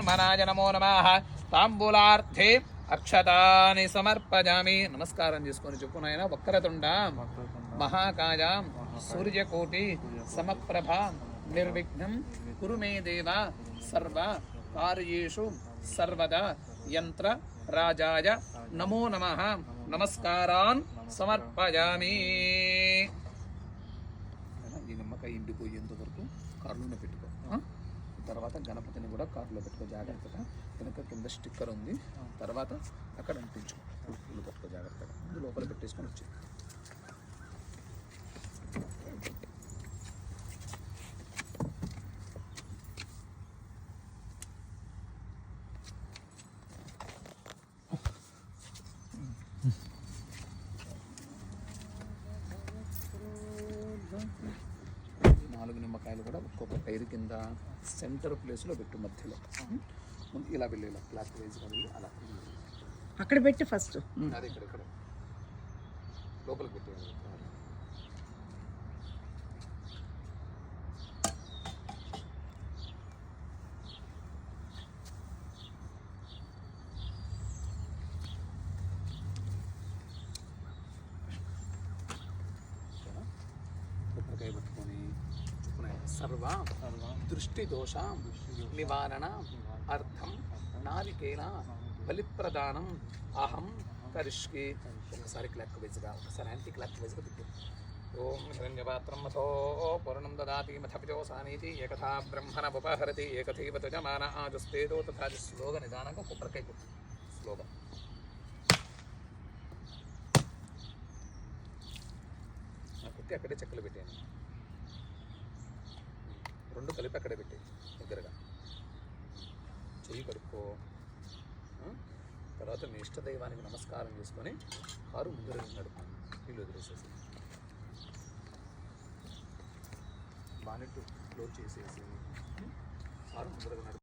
బ్రహ్మణాయ నమో నమః తాంబూలార్థే అక్షతాని సమర్పయామి. నమస్కారం చేసుకొని చెప్పు నాయన. వక్రతుండ మహాకాయ సూర్యకోటి సమప్రభ నిర్విఘ్నం కురు మే దేవ సర్వ కార్యేషు సర్వదా యంత్ర రాజాయ నమో నమః నమస్కారాన్ సమర్పయామి. ఈ నిమ్మకాయ ఎండిపోయేంత వరకు కారులోనే పెట్టుకో. తర్వాత గణపతిని కూడా కారులో పెట్టుకో జాగ్రత్తగా. వెనక కింద స్టిక్కర్ ఉంది, తర్వాత అక్కడ అంటించు. పూలు పెట్టుకో జాగ్రత్తగా. ముందు లోపల పెట్టేసుకొని వచ్చి నిమ్మకాయలు కూడా ఒక్కొక్క టైర్ కింద సెంటర్ ప్లేస్లో పెట్టు, మధ్యలో. ముందు ఇలా వెళ్ళి ఇలా క్లాక్ వైజ్గా వెళ్ళి అలా అక్కడ పెట్టి ఫస్ట్ అదే ఇక్కడ లోపలికి పెట్టేయాలి. కొబ్బరికాయ పట్టుకొని సర్వ దృష్టి దోష నివారణ అర్థం నారికేల బలిప్రదానం అహం కరిష్కి. ఒకసారి క్లాక్ వైజ్గా, ఒకసారి యాంటీ క్లాక్ వైజ్గా పెట్టు. ఓం హిరణ్యపాత్రం మథో పూర్ణం దదాతి మథపిజోసానీతి ఏకథా బ్రహ్మణ ఉపహరతి ఏకథైవ తుజమాన ఆజస్తేదో తథా. స్లోగా నిదానంగా కొబ్బరికాయ కొట్టు. స్లోగా కొట్టి అక్కడే చెక్కలు పెట్టాను. రెండు కలిపి అక్కడే పెట్టాయి దగ్గరగా. చెయ్యి కడుక్కో. తర్వాత మీ ఇష్టదైవానికి నమస్కారం చేసుకొని కారు ముందర నడుపు. నీళ్ళు వదిలేసేసి బానెట్ క్లోజ్ చేసేసి కారు ముందర నడుపు.